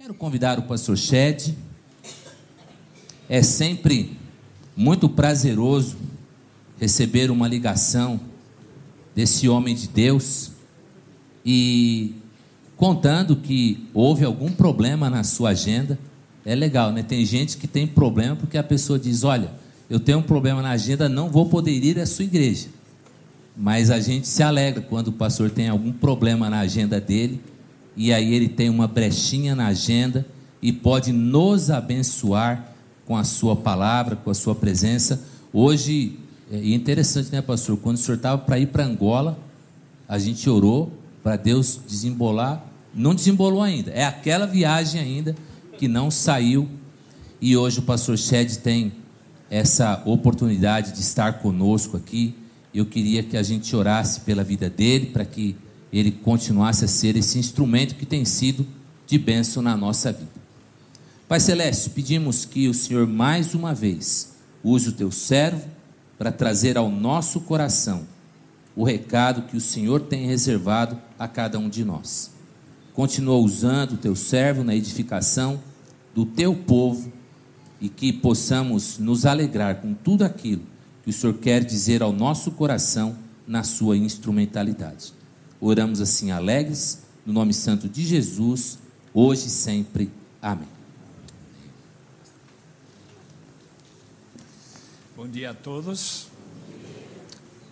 Quero convidar o pastor Shed. É sempre muito prazeroso receber uma ligação desse homem de Deus e contando que houve algum problema na sua agenda. É legal, né? Tem gente que tem problema porque a pessoa diz: olha, eu tenho um problema na agenda, não vou poder ir à sua igreja. Mas a gente se alegra quando o pastor tem algum problema na agenda dele, e aí ele tem uma brechinha na agenda e pode nos abençoar com a sua palavra, com a sua presença. Hoje, é interessante, né, pastor? Quando o senhor estava para ir para Angola, a gente orou para Deus desembolar. Não desembolou ainda, é aquela viagem ainda que não saiu. E hoje o pastor Shed tem essa oportunidade de estar conosco aqui. Eu queria que a gente orasse pela vida dele, para que ele continuasse a ser esse instrumento que tem sido de bênção na nossa vida. Pai Celeste, pedimos que o Senhor mais uma vez use o teu servo para trazer ao nosso coração o recado que o Senhor tem reservado a cada um de nós. Continua usando o teu servo na edificação do teu povo e que possamos nos alegrar com tudo aquilo que o Senhor quer dizer ao nosso coração na sua instrumentalidade. Oramos assim alegres, no nome santo de Jesus, hoje e sempre. Amém. Bom dia a todos.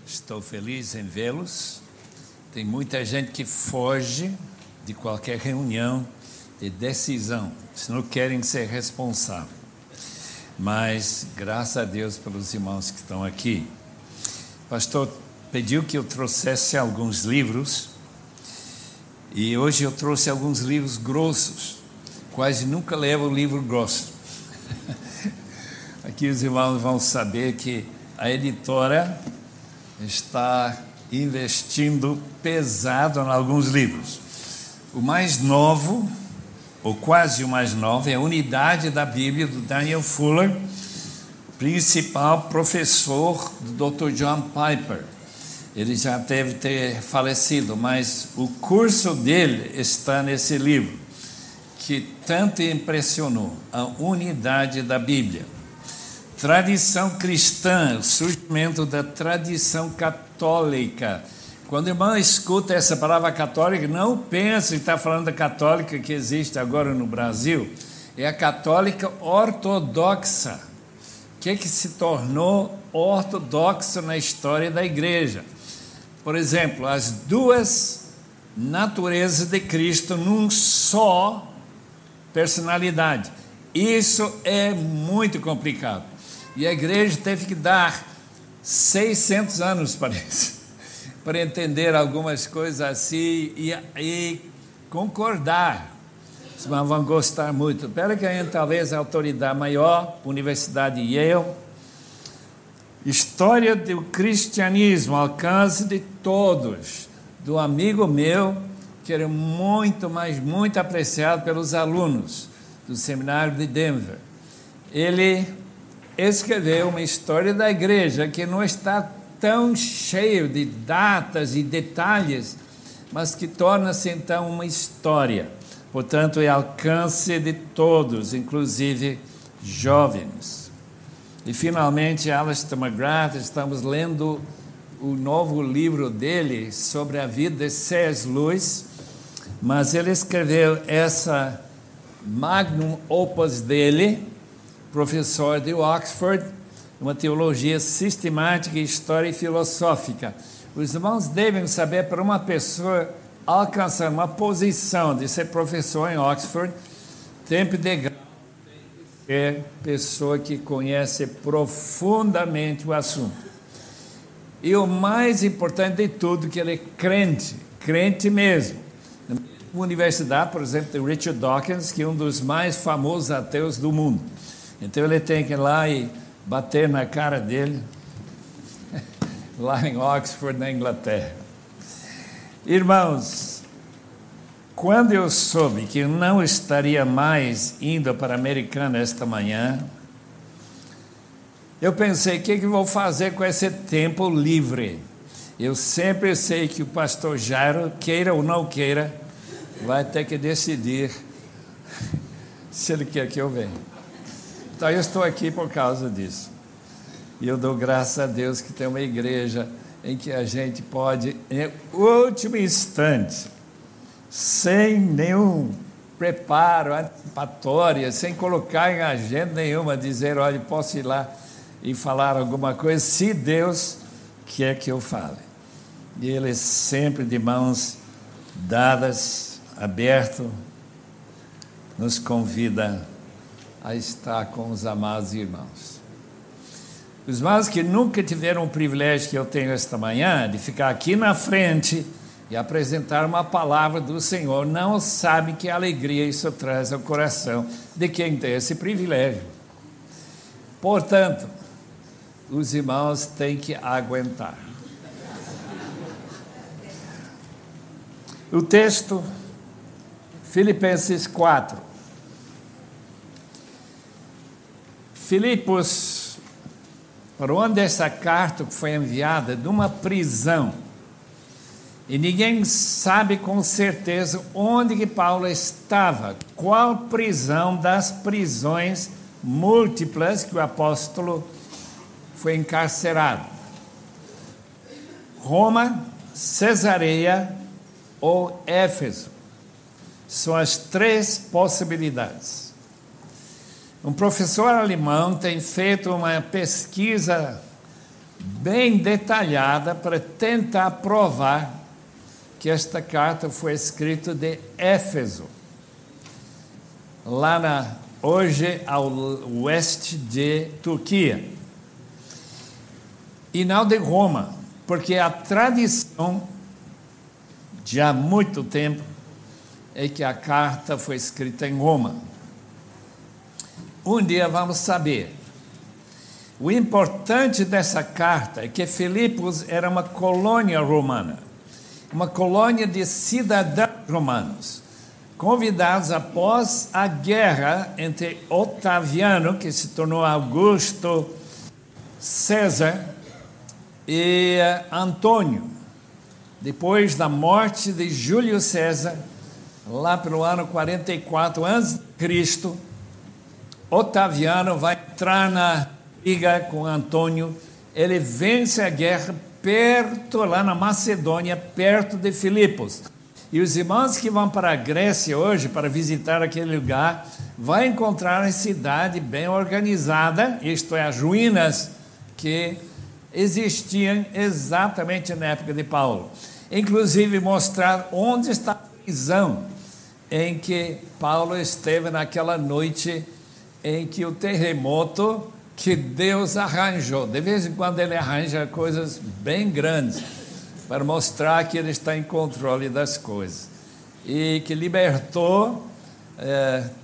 Estou feliz em vê-los. Tem muita gente que foge de qualquer reunião de decisão, se não querem ser responsáveis. Mas, graças a Deus pelos irmãos que estão aqui. O pastor pediu que eu trouxesse alguns livros, e hoje eu trouxe alguns livros grossos. Quase nunca levo livro grosso. Aqui os irmãos vão saber que a editora está investindo pesado em alguns livros. O mais novo, ou quase o mais novo, é a Unidade da Bíblia, do Daniel Fuller, principal professor do Dr. John Piper. Ele já deve ter falecido, mas o curso dele está nesse livro, que tanto impressionou, a Unidade da Bíblia. Tradição cristã, o surgimento da tradição católica. Quando o irmão escuta essa palavra católica, não pense que está falando da católica que existe agora no Brasil. É a católica ortodoxa, que se tornou ortodoxa na história da igreja. Por exemplo, as duas naturezas de Cristo num só personalidade. Isso é muito complicado. E a igreja teve que dar 600 anos, parece, para entender algumas coisas assim e concordar. Os irmãos vão gostar muito. Espero que ainda talvez a autoridade maior, Universidade de Yale, História do Cristianismo, alcance de todos, do amigo meu, que era muito, mas muito apreciado pelos alunos do seminário de Denver. Ele escreveu uma história da igreja que não está tão cheio de datas e detalhes, mas que torna-se então uma história. Portanto, é alcance de todos, inclusive jovens. E finalmente, Alistair McGrath, estamos lendo o novo livro dele sobre a vida de C.S. Lewis, mas ele escreveu essa magnum opus dele, professor de Oxford, uma teologia sistemática, história e filosófica. Os irmãos devem saber, para uma pessoa alcançar uma posição de ser professor em Oxford, tempo de grau, é pessoa que conhece profundamente o assunto. E o mais importante de tudo, que ele é crente mesmo. Na universidade, por exemplo, tem Richard Dawkins, que é um dos mais famosos ateus do mundo. Então ele tem que ir lá e bater na cara dele, lá em Oxford, na Inglaterra. Irmãos, quando eu soube que eu não estaria mais indo para a Americana esta manhã, eu pensei, o que eu vou fazer com esse tempo livre? Eu sempre sei que o pastor Jairo, queira ou não queira, vai ter que decidir se Ele quer que eu venha. Então eu estou aqui por causa disso. E eu dou graças a Deus que tem uma igreja em que a gente pode, em último instante, sem nenhum preparo antecipatório, sem colocar em agenda nenhuma, dizer, olha, posso ir lá e falar alguma coisa, se Deus quer que eu fale. E Ele sempre de mãos dadas, aberto, nos convida a estar com os amados irmãos. Os irmãos que nunca tiveram o privilégio que eu tenho esta manhã, de ficar aqui na frente e apresentar uma palavra do Senhor, não sabem que alegria isso traz ao coração de quem tem esse privilégio. Portanto, os irmãos têm que aguentar. O texto, Filipenses 4. Filipos, para onde essa carta foi enviada, de uma prisão. E ninguém sabe com certeza onde que Paulo estava, qual prisão das prisões múltiplas que o apóstolo foi encarcerado. Roma, Cesareia ou Éfeso. São as três possibilidades. Um professor alemão tem feito uma pesquisa bem detalhada para tentar provar que esta carta foi escrita de Éfeso, hoje ao oeste de Turquia, e não de Roma, porque a tradição de há muito tempo é que a carta foi escrita em Roma. Um dia vamos saber. O importante dessa carta é que Filipos era uma colônia romana, uma colônia de cidadãos romanos, convidados após a guerra entre Otaviano, que se tornou Augusto César, e Antônio. Depois da morte de Júlio César, lá pelo ano 44 a.C., Otaviano vai entrar na briga com Antônio. Ele vence a guerra perto, lá na Macedônia, perto de Filipos. E os irmãos que vão para a Grécia hoje, para visitar aquele lugar, vão encontrar uma cidade bem organizada, isto é, as ruínas que existiam exatamente na época de Paulo. Inclusive mostrar onde está a prisão em que Paulo esteve naquela noite em que o terremoto que Deus arranjou. De vez em quando ele arranja coisas bem grandes para mostrar que ele está em controle das coisas. E que libertou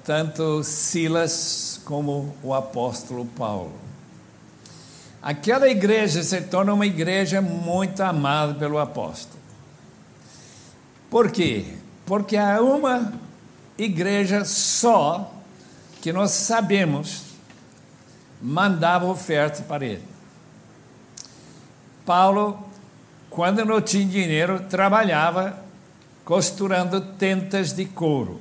tanto Silas como o apóstolo Paulo. Aquela igreja se torna uma igreja muito amada pelo apóstolo. Por quê? Porque há uma igreja só que nós sabemos mandava oferta para ele. Paulo, quando não tinha dinheiro, trabalhava costurando tentas de couro.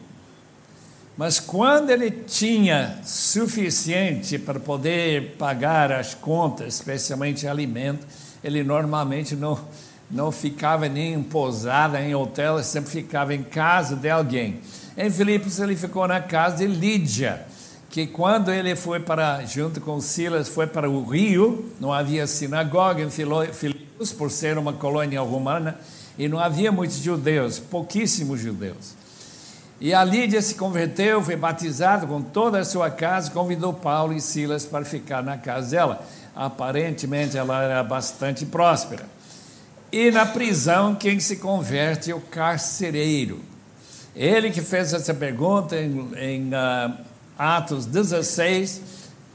Mas quando ele tinha suficiente para poder pagar as contas, especialmente alimento, ele normalmente não ficava nem em pousada, em hotel, ele sempre ficava em casa de alguém. Em Filipos ele ficou na casa de Lídia, que quando ele foi junto com Silas, foi para o Rio, não havia sinagoga em Filipos, por ser uma colônia romana, e não havia muitos judeus, pouquíssimos judeus. E a Lídia se converteu, foi batizada com toda a sua casa, convidou Paulo e Silas para ficar na casa dela. Aparentemente ela era bastante próspera. E na prisão, quem se converte é o carcereiro. Ele que fez essa pergunta em Atos 16,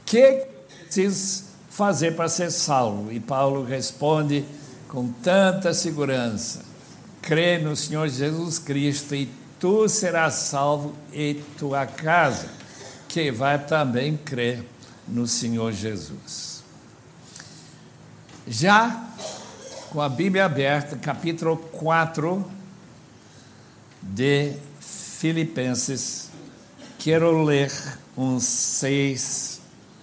que preciso fazer para ser salvo? E Paulo responde com tanta segurança: crê no Senhor Jesus Cristo e tu serás salvo e tua casa, que vai também crer no Senhor Jesus. Já com a Bíblia aberta, capítulo 4 de Filipenses, quero ler uns 6,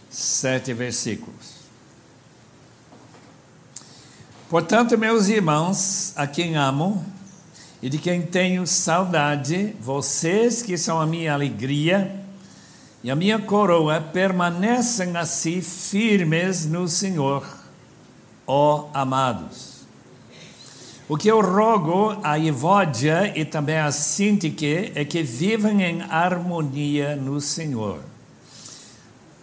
7 versículos. Portanto, meus irmãos, a quem amo e de quem tenho saudade, vocês que são a minha alegria e a minha coroa, permanecem assim firmes no Senhor, ó amados. O que eu rogo a Evódia e também a Síntique é que vivam em harmonia no Senhor.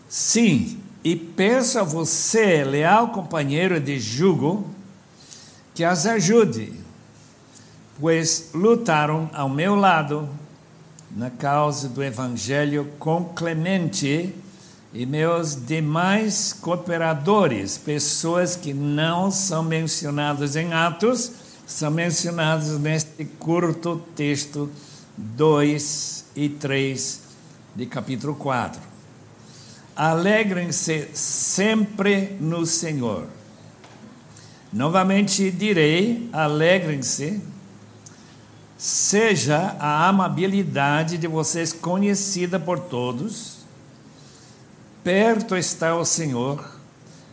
Sim, e peço a você, leal companheiro de jugo, que as ajude, pois lutaram ao meu lado na causa do Evangelho com Clemente e meus demais cooperadores, pessoas que não são mencionadas em Atos, são mencionadas neste curto texto 2 e 3 de capítulo 4. Alegrem-se sempre no Senhor. Novamente direi, alegrem-se. Seja a amabilidade de vocês conhecida por todos. Perto está o Senhor.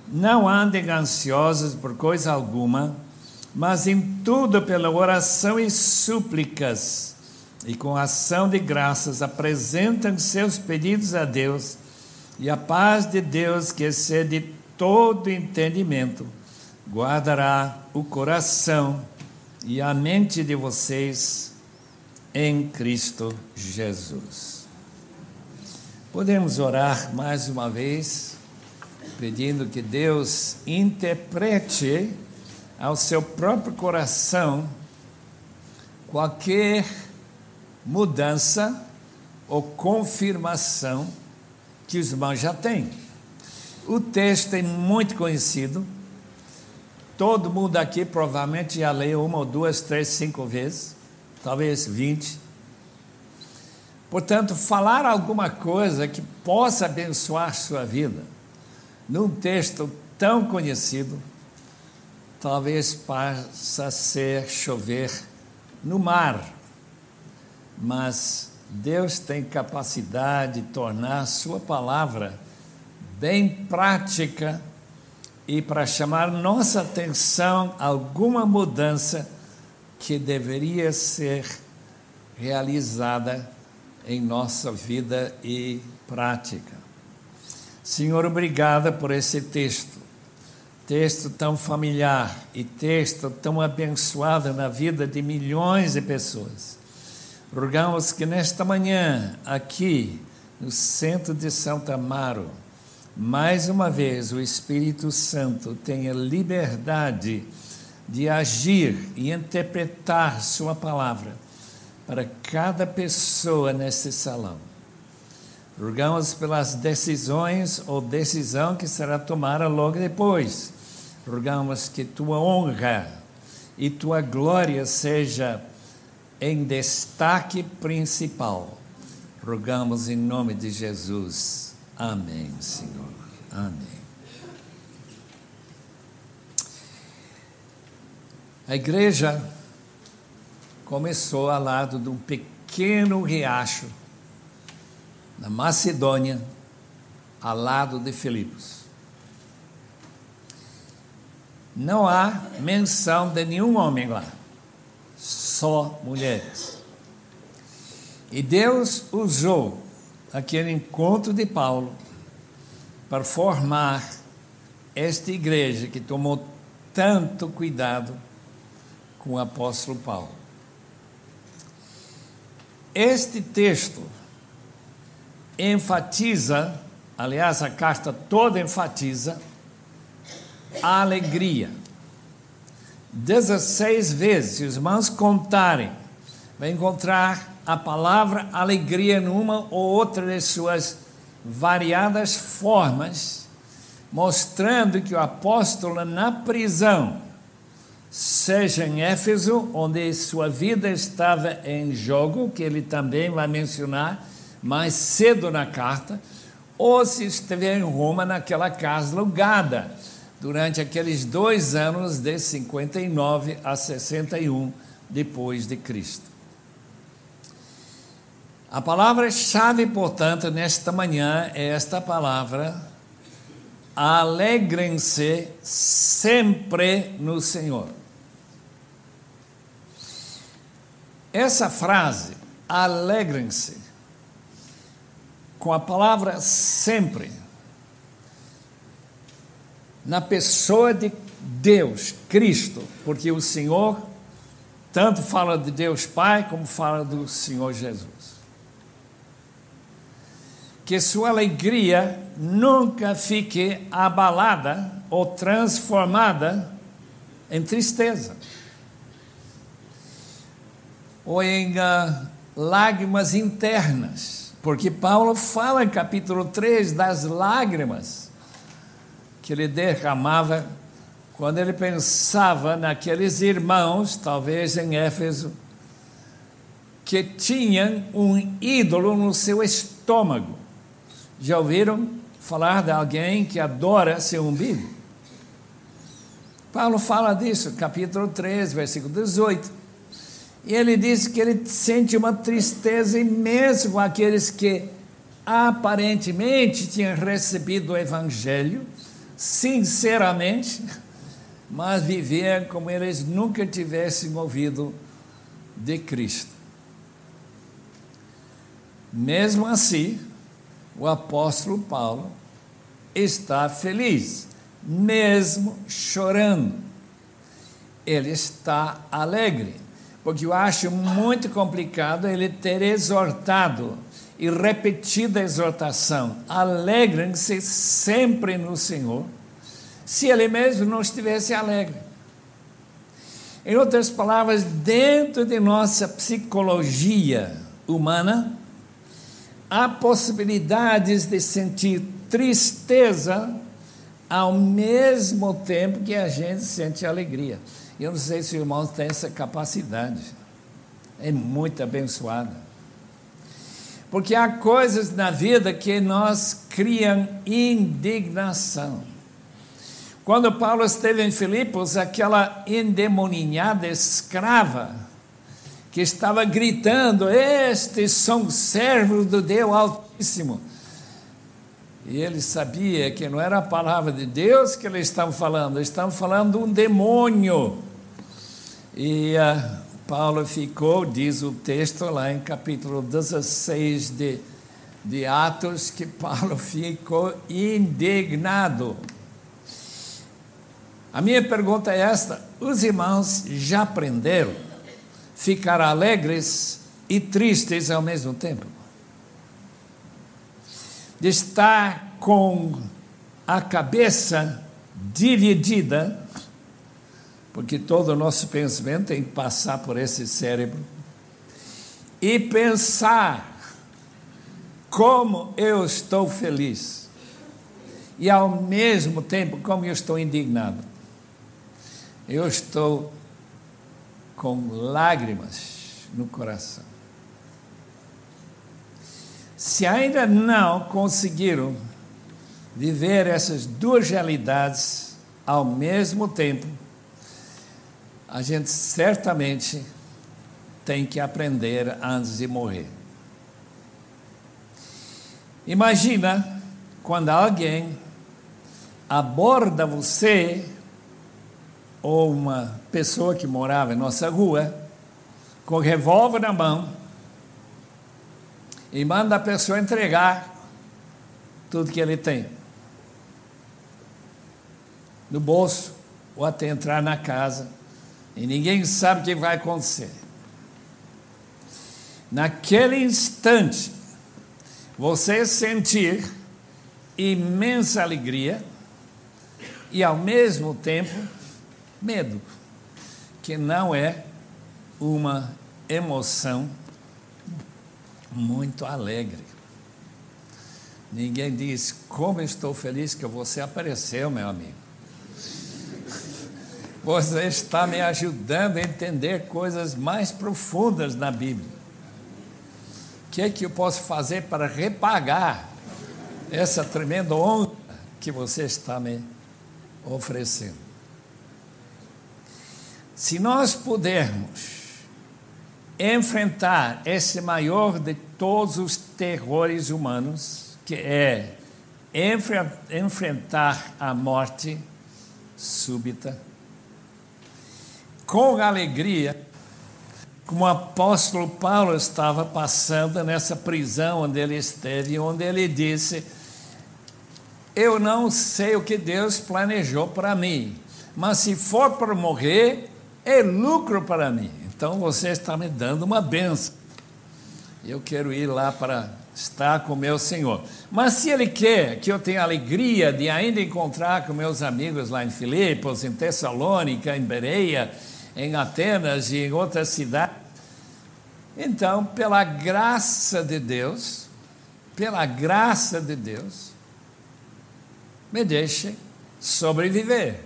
Não andem ansiosos por coisa alguma, mas em tudo pela oração e súplicas e com ação de graças apresentem seus pedidos a Deus, e a paz de Deus, que excede todo entendimento, guardará o coração e a mente de vocês em Cristo Jesus. Podemos orar mais uma vez, pedindo que Deus interprete ao seu próprio coração qualquer mudança ou confirmação que os irmãos já têm. O texto é muito conhecido. Todo mundo aqui provavelmente já leu 1 ou 2, 3, 5 vezes, talvez 20. Portanto, falar alguma coisa que possa abençoar sua vida, num texto tão conhecido, talvez possa ser chover no mar, mas Deus tem capacidade de tornar sua palavra bem prática e para chamar nossa atenção alguma mudança que deveria ser realizada em nossa vida e prática. Senhor, obrigada por esse texto tão familiar e texto tão abençoado na vida de milhões de pessoas. Rogamos que nesta manhã, aqui no centro de Santo Amaro, mais uma vez o Espírito Santo tenha liberdade de agir e interpretar sua palavra para cada pessoa nesse salão. Rogamos pelas decisões ou decisão que será tomada logo depois. Rogamos que tua honra e tua glória seja em destaque principal. Rogamos em nome de Jesus. Amém, Senhor. Amém. A igreja começou ao lado de um pequeno riacho na Macedônia, ao lado de Filipos. Não há menção de nenhum homem lá, só mulheres. E Deus usou aquele encontro de Paulo para formar esta igreja que tomou tanto cuidado com o apóstolo Paulo. Este texto enfatiza, aliás, a carta toda enfatiza a alegria. 16 vezes, se os irmãos contarem, vai encontrar a palavra alegria numa ou outra de suas variadas formas, mostrando que o apóstolo na prisão, seja em Éfeso, onde sua vida estava em jogo, que ele também vai mencionar mais cedo na carta, ou se estiver em Roma, naquela casa alugada, durante aqueles 2 anos de 59 a 61 depois de Cristo. A palavra-chave, portanto, nesta manhã é esta palavra: alegrem-se sempre no Senhor. Essa frase, alegrem-se, com a palavra sempre, na pessoa de Deus, Cristo, porque o Senhor tanto fala de Deus Pai como fala do Senhor Jesus. Que sua alegria nunca fique abalada ou transformada em tristeza, ou em lágrimas internas, porque Paulo fala em capítulo 3 das lágrimas que ele derramava quando ele pensava naqueles irmãos, talvez em Éfeso, que tinham um ídolo no seu estômago. Já ouviram falar de alguém que adora seu umbigo? Paulo fala disso, capítulo 3, versículo 18. E ele diz que ele sente uma tristeza imensa com aqueles que aparentemente tinham recebido o Evangelho, sinceramente, mas viviam como eles nunca tivessem ouvido de Cristo. Mesmo assim, o apóstolo Paulo está feliz, mesmo chorando. Ele está alegre, porque eu acho muito complicado ele ter exortado e repetido a exortação: alegrem-se sempre no Senhor, se ele mesmo não estivesse alegre. Em outras palavras, dentro de nossa psicologia humana, há possibilidades de sentir tristeza ao mesmo tempo que a gente sente alegria. Eu não sei se os irmãos têm essa capacidade. É muito abençoada. Porque há coisas na vida que nos criam indignação. Quando Paulo esteve em Filipos, aquela endemoninhada escrava que estava gritando: estes são servos do Deus Altíssimo. E ele sabia que não era a palavra de Deus que eles estavam falando de um demônio. E Paulo ficou, diz o texto lá em capítulo 16 de Atos, que Paulo ficou indignado. A minha pergunta é esta: os irmãos já aprenderam ficar alegres e tristes ao mesmo tempo? De estar com a cabeça dividida, porque todo o nosso pensamento tem que passar por esse cérebro, e pensar como eu estou feliz, e ao mesmo tempo como eu estou indignado. Eu estou com lágrimas no coração. Se ainda não conseguiram viver essas duas realidades ao mesmo tempo, a gente certamente tem que aprender antes de morrer. Imagina quando alguém aborda você, ou uma pessoa que morava em nossa rua, com revólver na mão, e manda a pessoa entregar tudo que ele tem no bolso, ou até entrar na casa, e ninguém sabe o que vai acontecer. Naquele instante, você sentir imensa alegria e, ao mesmo tempo, medo, que não é uma emoção muito alegre. Ninguém diz: como estou feliz que você apareceu, meu amigo. Você está me ajudando a entender coisas mais profundas na Bíblia. O que é que eu posso fazer para repagar essa tremenda honra que você está me oferecendo? Se nós pudermos enfrentar esse maior de todos os terrores humanos, que é enfrentar a morte súbita com alegria, como o apóstolo Paulo estava passando nessa prisão onde ele esteve, onde ele disse: eu não sei o que Deus planejou para mim, mas se for para morrer, é lucro para mim. Então você está me dando uma bênção. Eu quero ir lá para estar com meu Senhor. Mas se Ele quer que eu tenha alegria de ainda encontrar com meus amigos lá em Filipos, em Tessalônica, em Bereia, em Atenas e em outras cidades, então, pela graça de Deus, me deixe sobreviver.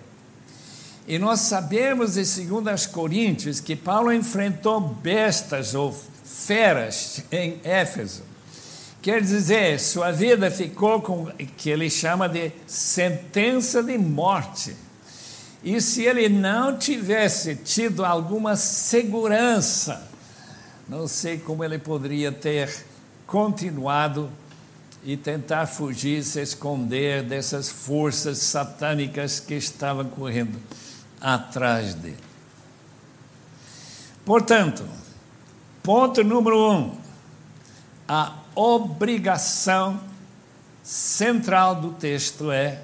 E nós sabemos de 2 Coríntios que Paulo enfrentou bestas ou feras em Éfeso. Quer dizer, sua vida ficou com o que ele chama de sentença de morte. E se ele não tivesse tido alguma segurança, não sei como ele poderia ter continuado e tentar fugir, se esconder dessas forças satânicas que estavam correndo atrás dele. Portanto, ponto número 1, a obrigação central do texto é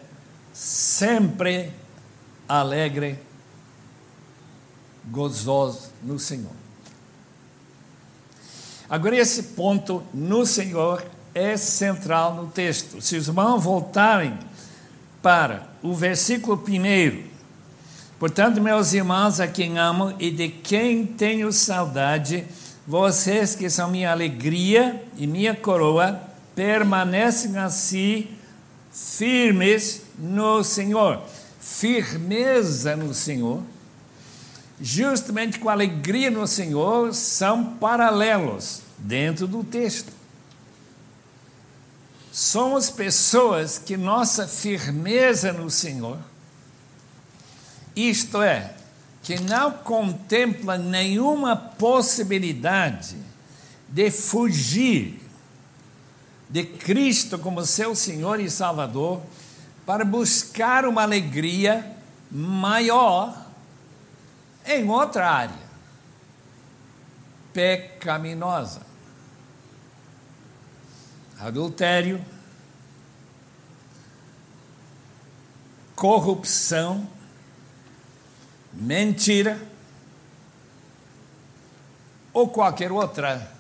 sempre alegre, gozoso no Senhor. Agora, esse ponto no Senhor é central no texto. Se os irmãos voltarem para o versículo 1, portanto, meus irmãos, a quem amo e de quem tenho saudade, vocês que são minha alegria e minha coroa, permanecem assim firmes no Senhor. Firmeza no Senhor, justamente com alegria no Senhor, são paralelos dentro do texto. Somos pessoas que nossa firmeza no Senhor, isto é, que não contempla nenhuma possibilidade de fugir de Cristo como seu Senhor e Salvador para buscar uma alegria maior em outra área pecaminosa. Adultério, corrupção, mentira ou qualquer outra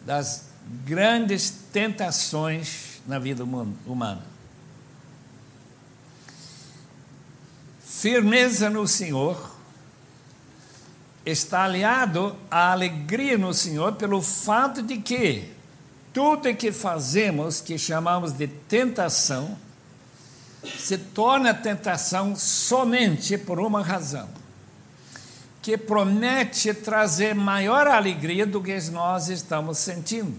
das grandes tentações na vida humana. Firmeza no Senhor está aliado à alegria no Senhor pelo fato de que tudo que fazemos, que chamamos de tentação, se torna tentação somente por uma razão, que promete trazer maior alegria do que nós estamos sentindo.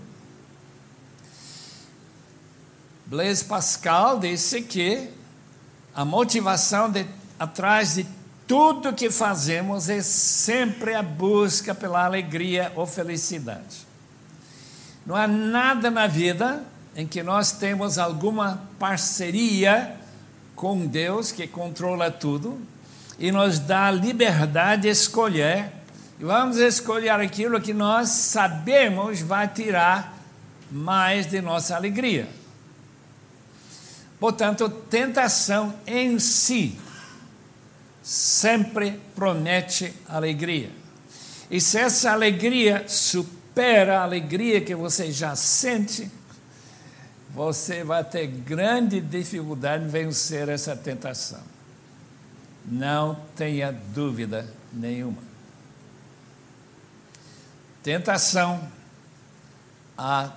Blaise Pascal disse que a motivação atrás de tudo que fazemos é sempre a busca pela alegria ou felicidade. Não há nada na vida em que nós temos alguma parceria com Deus, que controla tudo, e nos dá a liberdade de escolher, e vamos escolher aquilo que nós sabemos vai tirar mais de nossa alegria. Portanto, tentação em si sempre promete alegria. E se essa alegria supera a alegria que você já sente, você vai ter grande dificuldade em vencer essa tentação. Não tenha dúvida nenhuma. Tentação, a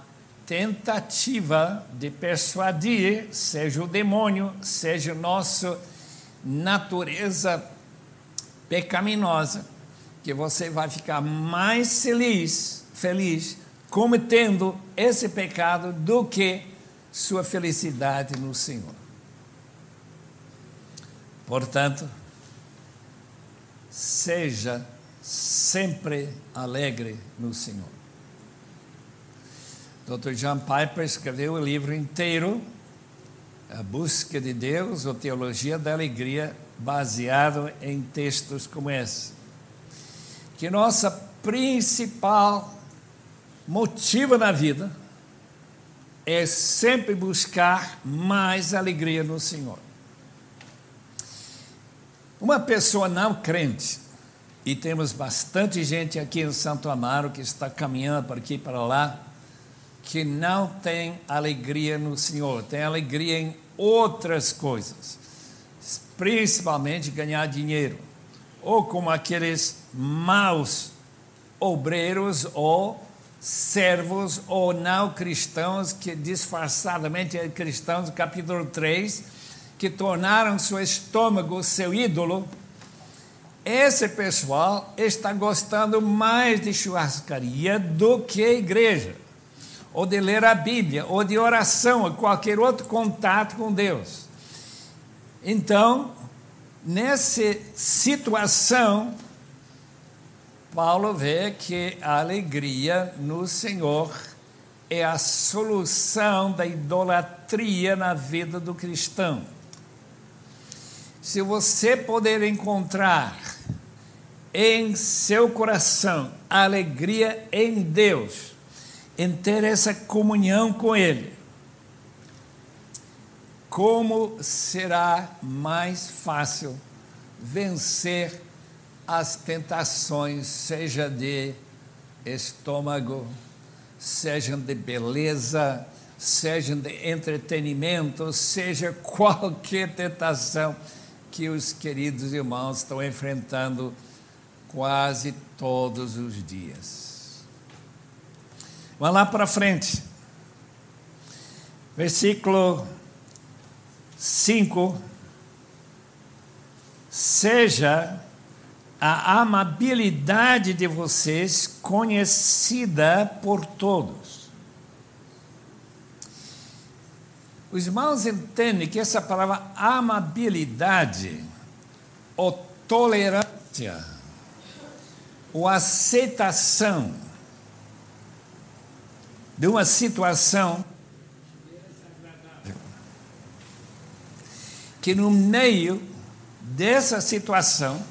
tentativa de persuadir, seja o demônio, seja nossa natureza pecaminosa, que você vai ficar mais feliz cometendo esse pecado do que sua felicidade no Senhor. Portanto, seja sempre alegre no Senhor. Dr. John Piper escreveu o livro inteiro, A Busca de Deus, ou Teologia da Alegria, baseado em textos como esse. Que nossa principal motivo na vida é sempre buscar mais alegria no Senhor. Uma pessoa não crente, e temos bastante gente aqui em Santo Amaro que está caminhando por aqui e para lá, que não tem alegria no Senhor, tem alegria em outras coisas, principalmente ganhar dinheiro, ou como aqueles maus obreiros ou servos ou não cristãos que disfarçadamente eram cristãos, capítulo 3, que tornaram seu estômago seu ídolo. Esse pessoal está gostando mais de churrascaria do que a igreja, ou de ler a Bíblia, ou de oração, ou qualquer outro contato com Deus. Então, nessa situação, Paulo vê que a alegria no Senhor é a solução da idolatria na vida do cristão. Se você puder encontrar em seu coração a alegria em Deus, em ter essa comunhão com Ele, como será mais fácil vencer as tentações, seja de estômago, sejam de beleza, sejam de entretenimento, seja qualquer tentação que os queridos irmãos estão enfrentando quase todos os dias. Vamos lá para frente. Versículo 5. Seja a amabilidade de vocês conhecida por todos. Os irmãos entendem que essa palavra amabilidade, ou tolerância, ou aceitação de uma situação que no meio dessa situação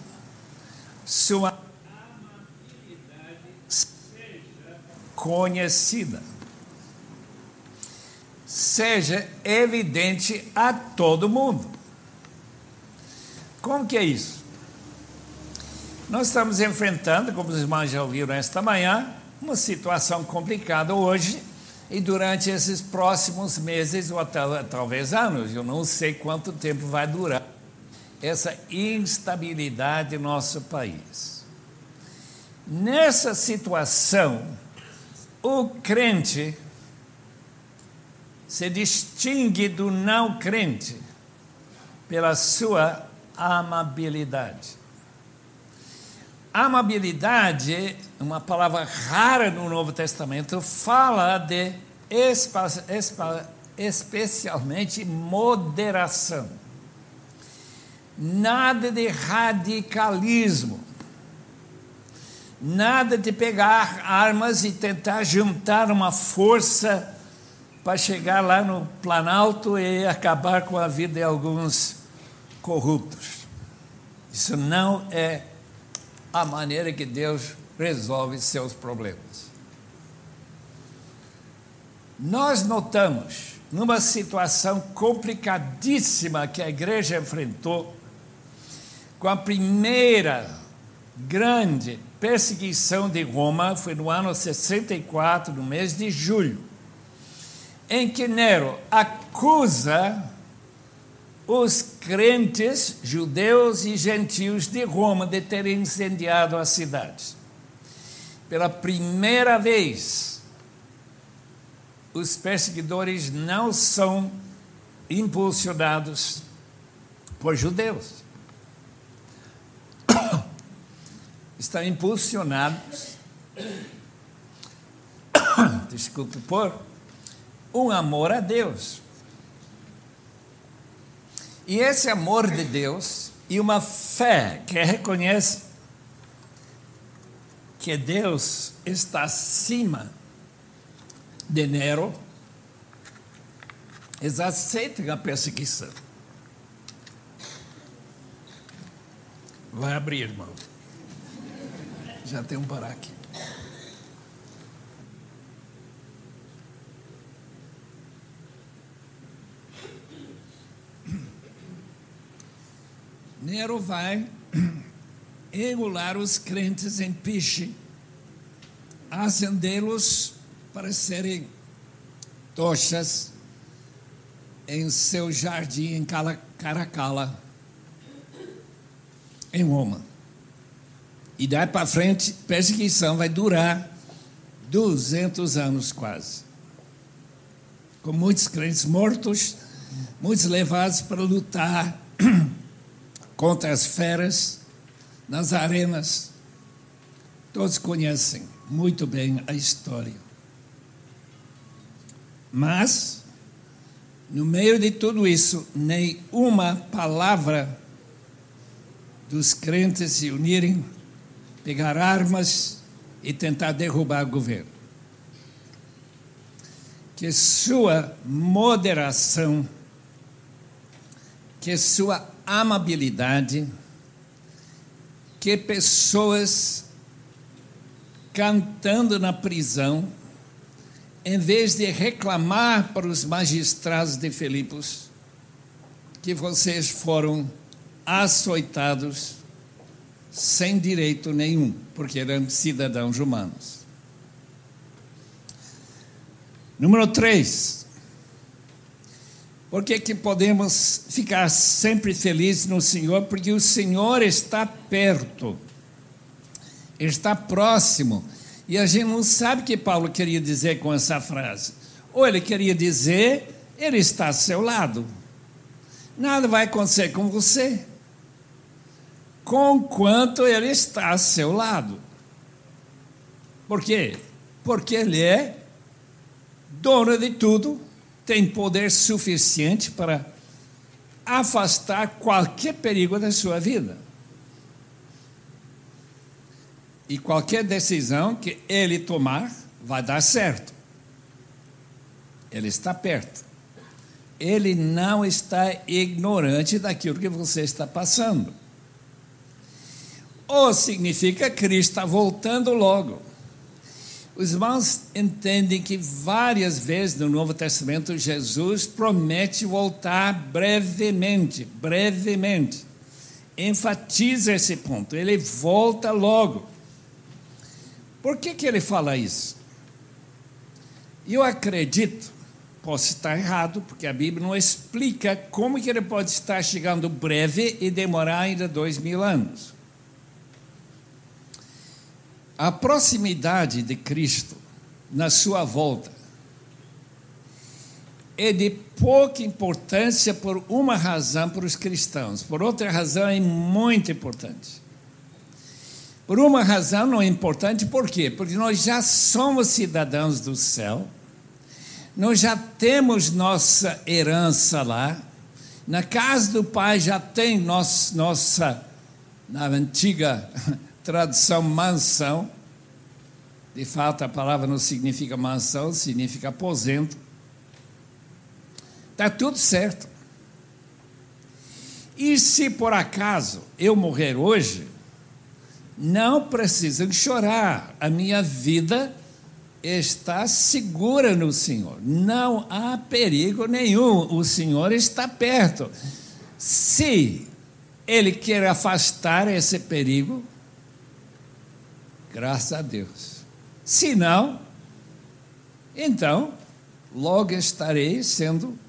sua amabilidade seja conhecida, seja evidente a todo mundo. Como que é isso? Nós estamos enfrentando, como os irmãos já ouviram esta manhã, uma situação complicada hoje e durante esses próximos meses ou até, talvez anos, eu não sei quanto tempo vai durar essa instabilidade no nosso país. Nessa situação, o crente se distingue do não crente pela sua amabilidade. Amabilidade, uma palavra rara no Novo Testamento, fala de especialmente moderação. Nada de radicalismo, nada de pegar armas e tentar juntar uma força para chegar lá no Planalto e acabar com a vida de alguns corruptos. Isso não é a maneira que Deus resolve seus problemas. Nós notamos, numa situação complicadíssima que a igreja enfrentou, com a primeira grande perseguição de Roma, foi no ano 64, no mês de julho, em que Nero acusa os crentes, judeus e gentios de Roma, de terem incendiado a cidade. Pela primeira vez, os perseguidores não são impulsionados por judeus. Estão impulsionados, desculpe, por um amor a Deus. E esse amor de Deus e uma fé que reconhece que Deus está acima de Nero, eles aceitam a perseguição. Vai abrir, irmão. Já tem um parar aqui. Nero vai regular os crentes em piche, acendê-los para serem tochas em seu jardim em Caracalla, em Roma. E daí para frente, perseguição vai durar 200 anos quase. Com muitos crentes mortos, muitos levados para lutar contra as feras nas arenas. Todos conhecem muito bem a história. Mas, no meio de tudo isso, nenhuma palavra dos crentes se unirem, pegar armas e tentar derrubar o governo. Que sua moderação, que sua amabilidade, que pessoas cantando na prisão, em vez de reclamar para os magistrados de Filipos que vocês foram açoitados sem direito nenhum, porque eram cidadãos romanos. Número 3. Por que podemos ficar sempre felizes no Senhor? Porque o Senhor está perto, está próximo. E a gente não sabe o que Paulo queria dizer com essa frase. Ou ele queria dizer, ele está ao seu lado. Nada vai acontecer com você, conquanto ele está ao seu lado. Por quê? Porque ele é dono de tudo, tem poder suficiente para afastar qualquer perigo da sua vida. E qualquer decisão que ele tomar vai dar certo. Ele está perto. Ele não está ignorante daquilo que você está passando. Ou significa que Cristo está voltando logo. Os irmãos entendem que várias vezes no Novo Testamento Jesus promete voltar brevemente, brevemente. Enfatiza esse ponto, ele volta logo. Por que ele fala isso? Eu acredito, posso estar errado, porque a Bíblia não explica como que ele pode estar chegando breve e demorar ainda 2000 anos. A proximidade de Cristo na sua volta é de pouca importância por uma razão para os cristãos. Por outra razão é muito importante. Por uma razão não é importante, por quê? Porque nós já somos cidadãos do céu, nós já temos nossa herança lá, na casa do Pai já tem nossa, na antiga tradução, mansão. De fato, a palavra não significa mansão, significa aposento. Está tudo certo. E se por acaso eu morrer hoje, não precisam chorar. A minha vida está segura no Senhor. Não há perigo nenhum. O Senhor está perto. Se Ele quer afastar esse perigo, graças a Deus. Se não, então, logo estarei sendo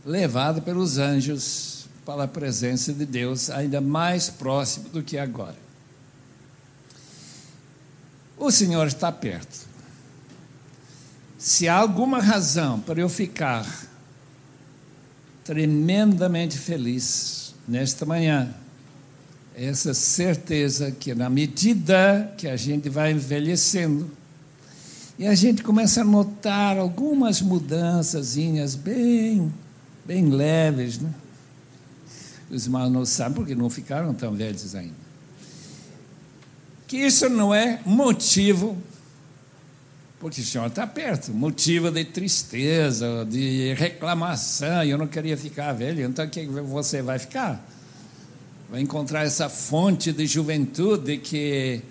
levado pelos anjos para a presença de Deus, ainda mais próximo do que agora. O Senhor está perto. Se há alguma razão para eu ficar tremendamente feliz nesta manhã, essa certeza que na medida que a gente vai envelhecendo, e a gente começa a notar algumas mudançazinhas bem leves, né? Os irmãos não sabem porque não ficaram tão velhos ainda. que isso não é motivo, porque o Senhor está perto, motivo de tristeza, de reclamação. Eu não queria ficar velho, então o que você vai ficar? Vai encontrar essa fonte de juventude que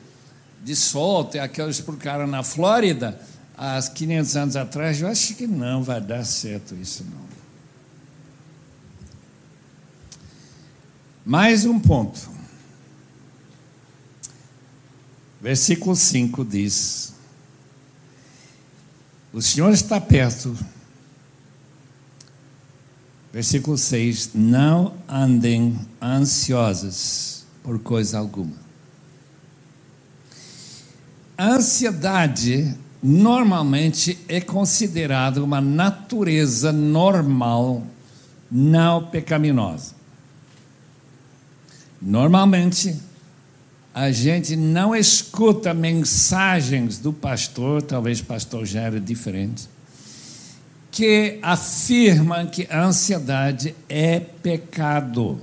de sol, aqueles procuraram na Flórida há 500 anos atrás. Eu acho que não vai dar certo isso, não. Mais um ponto. Versículo 5 diz: o Senhor está perto. Versículo 6: não andem ansiosos por coisa alguma. A ansiedade normalmente é considerada uma natureza normal, não pecaminosa. Normalmente, a gente não escuta mensagens do pastor, talvez o pastor já era diferente, que afirmam que a ansiedade é pecado.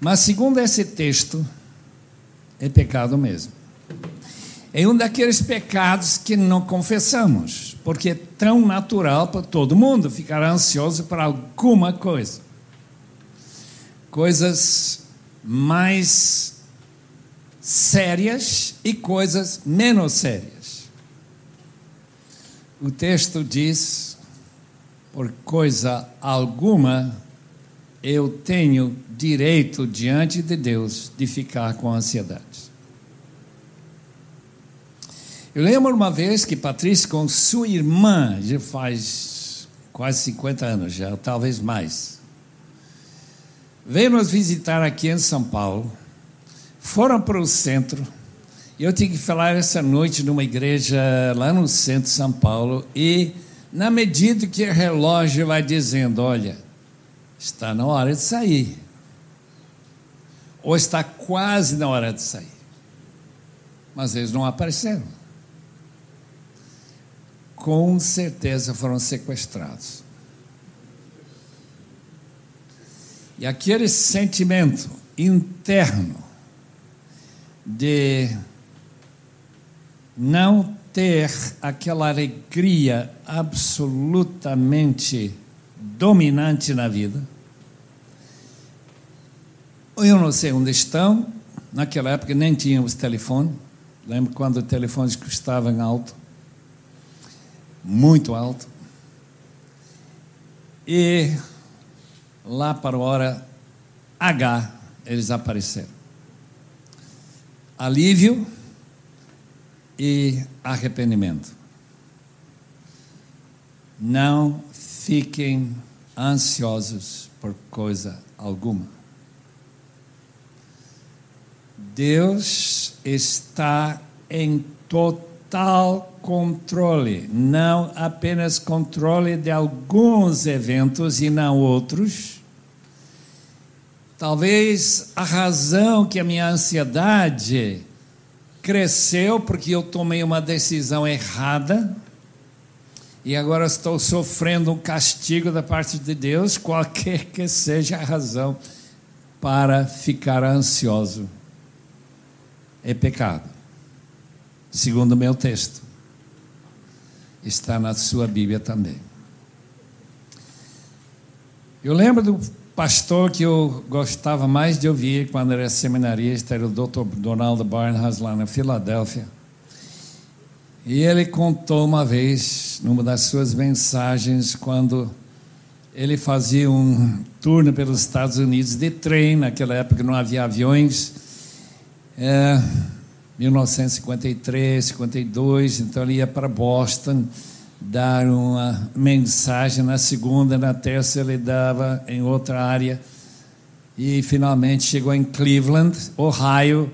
Mas, segundo esse texto, é pecado mesmo. É um daqueles pecados que não confessamos, porque é tão natural para todo mundo ficar ansioso por alguma coisa. Coisas mais sérias e coisas menos sérias. O texto diz: por coisa alguma eu tenho direito diante de Deus de ficar com ansiedade. Eu lembro uma vez que Patrícia, com sua irmã, já faz quase 50 anos, já, talvez mais, veio nos visitar aqui em São Paulo, foram para o centro, e eu tinha que falar essa noite numa igreja lá no centro de São Paulo, e na medida que o relógio vai dizendo, olha, está na hora de sair, ou está quase na hora de sair, mas eles não apareceram. Com certeza foram sequestrados. E aquele sentimento interno de não ter aquela alegria absolutamente dominante na vida. Eu não sei onde estão. Naquela época nem tínhamos telefone. Lembro quando os telefones custavam alto, muito alto. E lá para a hora H, eles apareceram. Alívio e arrependimento. Não fiquem ansiosos por coisa alguma. Deus está em total controle, não apenas controle de alguns eventos e não outros. Talvez a razão que a minha ansiedade cresceu porque eu tomei uma decisão errada e agora estou sofrendo um castigo da parte de Deus, qualquer que seja a razão para ficar ansioso. É pecado, segundo o meu texto. Está na sua Bíblia também. Eu lembro do pastor que eu gostava mais de ouvir quando era seminarista, era o Dr. Donald Barnhouse, lá na Filadélfia. E ele contou uma vez, numa das suas mensagens, quando ele fazia um turno pelos Estados Unidos de trem, naquela época não havia aviões, 1953, 52, então ele ia para Boston dar uma mensagem, na segunda, na terça ele dava em outra área, e finalmente chegou em Cleveland, Ohio,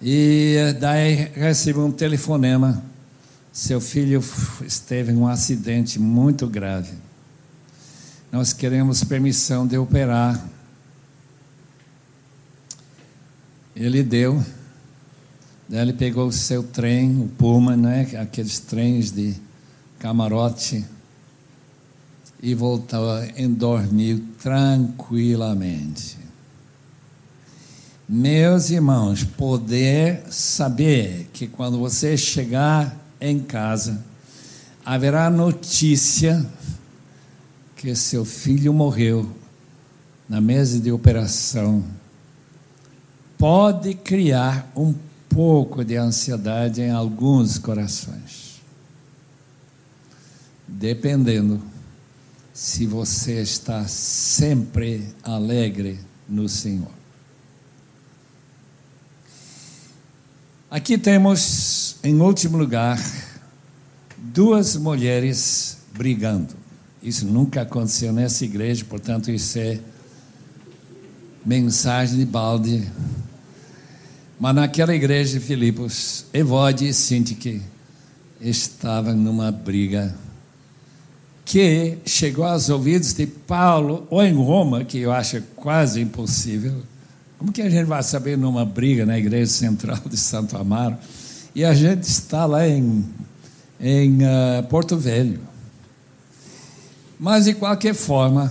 e daí recebeu um telefonema: seu filho esteve em um acidente muito grave, nós queremos permissão de operar. Ele deu. Daí ele pegou o seu trem, o Pullman, né, aqueles trens de camarote, e voltou e dormiu tranquilamente. Meus irmãos, poder saber que quando você chegar em casa, haverá notícia que seu filho morreu na mesa de operação, pode criar um pouco de ansiedade em alguns corações, dependendo se você está sempre alegre no Senhor. Aqui temos, em último lugar, duas mulheres brigando. Isso nunca aconteceu nessa igreja, portanto, isso é mensagem de balde. Mas naquela igreja de Filipos, Evode e Sintique estavam numa briga que chegou aos ouvidos de Paulo, ou em Roma, que eu acho quase impossível. Como que a gente vai saber numa briga na igreja central de Santo Amaro? E a gente está lá em Porto Velho. Mas, de qualquer forma,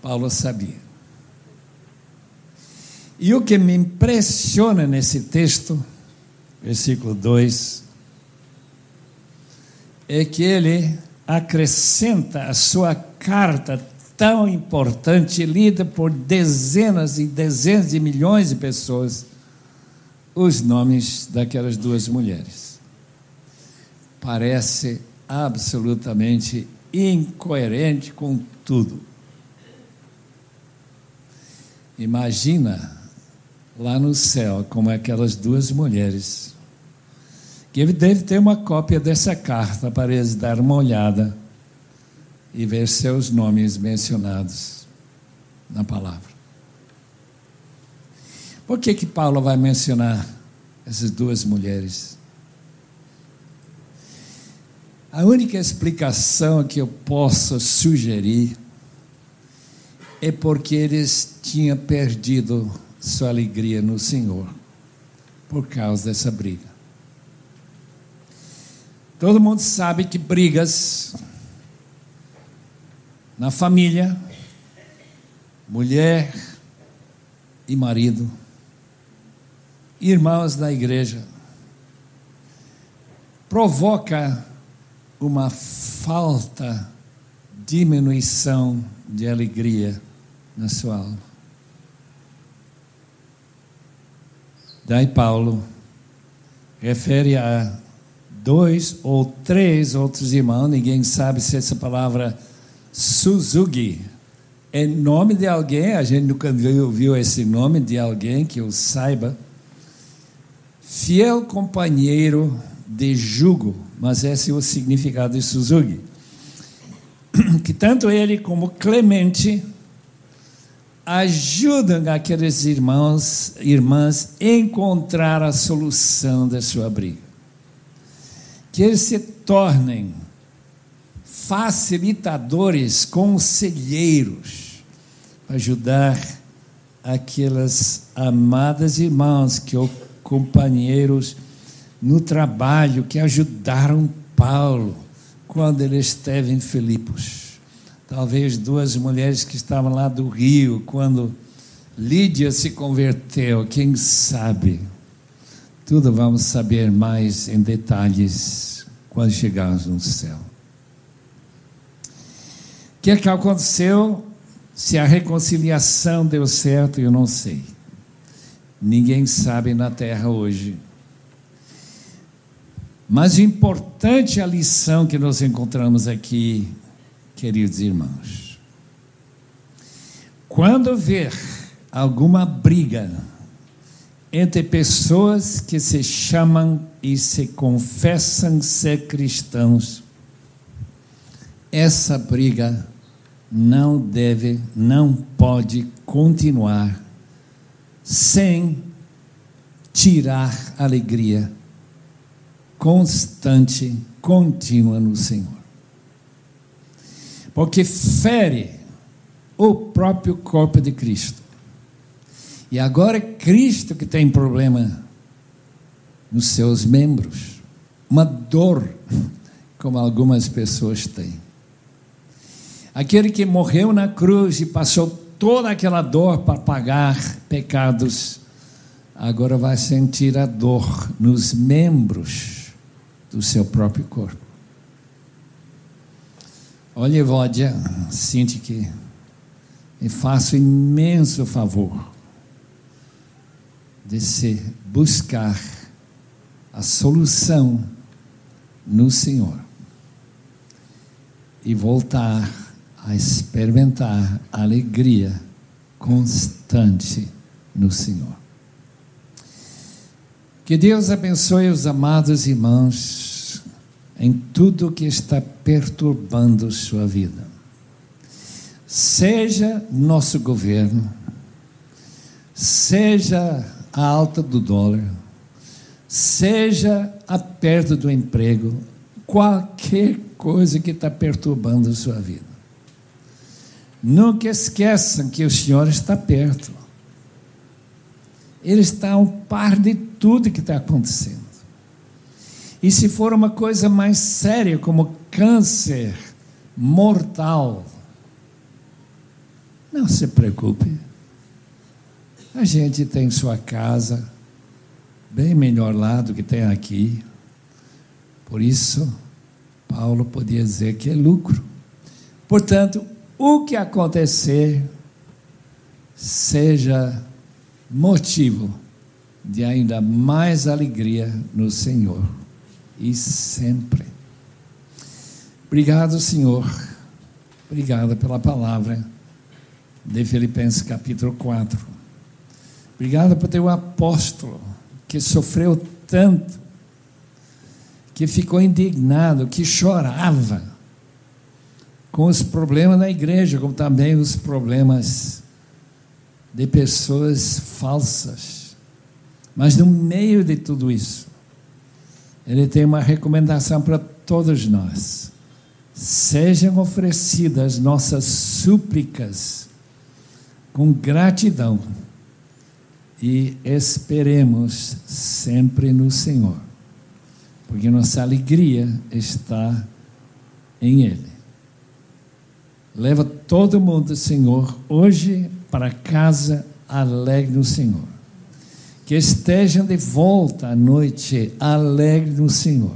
Paulo sabia. E o que me impressiona nesse texto, versículo 2, é que ele acrescenta a sua carta tão importante, lida por dezenas e dezenas de milhões de pessoas, os nomes daquelas duas mulheres. Parece absolutamente incoerente com tudo. Imagina lá no céu como aquelas duas mulheres, que ele deve ter uma cópia dessa carta para eles dar uma olhada e ver seus nomes mencionados na palavra. Por que Paulo vai mencionar essas duas mulheres? A única explicação que eu posso sugerir é porque eles tinham perdido sua alegria no Senhor por causa dessa briga. Todo mundo sabe que brigas na família, mulher e marido, irmãos da igreja, provoca uma falta, diminuição de alegria na sua alma. Daí Paulo refere a 2 ou 3 outros irmãos, ninguém sabe se essa palavra Suzugi é nome de alguém, a gente nunca ouviu esse nome de alguém que eu saiba, fiel companheiro de jugo, mas esse é o significado de Suzugi, que tanto ele como Clemente ajudam aqueles irmãs a encontrar a solução da sua briga, que eles se tornem facilitadores, conselheiros, para ajudar aquelas amadas irmãs que ou companheiros no trabalho que ajudaram Paulo quando ele esteve em Filipos. Talvez duas mulheres que estavam lá do Rio, quando Lídia se converteu, quem sabe? Tudo vamos saber mais em detalhes quando chegarmos no céu. O que é que aconteceu? Se a reconciliação deu certo, eu não sei. Ninguém sabe na terra hoje. Mas importante é a lição que nós encontramos aqui, queridos irmãos. Quando ver alguma briga entre pessoas que se chamam e se confessam ser cristãos, essa briga não pode continuar sem tirar a alegria constante, contínua no Senhor. Porque fere o próprio corpo de Cristo. E agora é Cristo que tem problema nos seus membros, uma dor, como algumas pessoas têm. Aquele que morreu na cruz e passou toda aquela dor para pagar pecados agora vai sentir a dor nos membros do seu próprio corpo. Olha, Evódia, sinto que me faço um imenso favor de se buscar a solução no Senhor e voltar a experimentar a alegria constante no Senhor. Que Deus abençoe os amados irmãos em tudo que está perturbando sua vida. Seja nosso governo, seja a alta do dólar, seja a perda do emprego, qualquer coisa que está perturbando a sua vida. Nunca esqueçam que o Senhor está perto. Ele está ao par de tudo que está acontecendo. E se for uma coisa mais séria, como câncer mortal, não se preocupe. A gente tem sua casa bem melhor lá do que tem aqui. Por isso, Paulo podia dizer que é lucro. Portanto, o que acontecer seja motivo de ainda mais alegria no Senhor. E sempre. Obrigado, Senhor. Obrigado pela palavra de Filipenses capítulo 4. Obrigado por ter um apóstolo que sofreu tanto, que ficou indignado, que chorava com os problemas da igreja, como também os problemas de pessoas falsas. Mas no meio de tudo isso, ele tem uma recomendação para todos nós. Sejam oferecidas nossas súplicas com gratidão e esperemos sempre no Senhor, porque nossa alegria está em Ele. Leva todo mundo, Senhor, hoje para casa alegre no Senhor. Que estejam de volta à noite alegre no Senhor.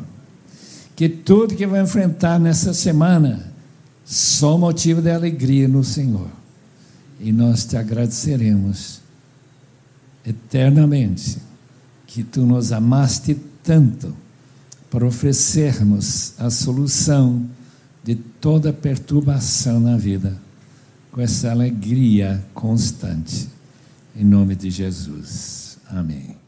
Que tudo que vai enfrentar nessa semana só motivo de alegria no Senhor. E nós te agradeceremos eternamente que tu nos amaste tanto para oferecermos a solução de toda perturbação na vida, com essa alegria constante. Em nome de Jesus. Amém.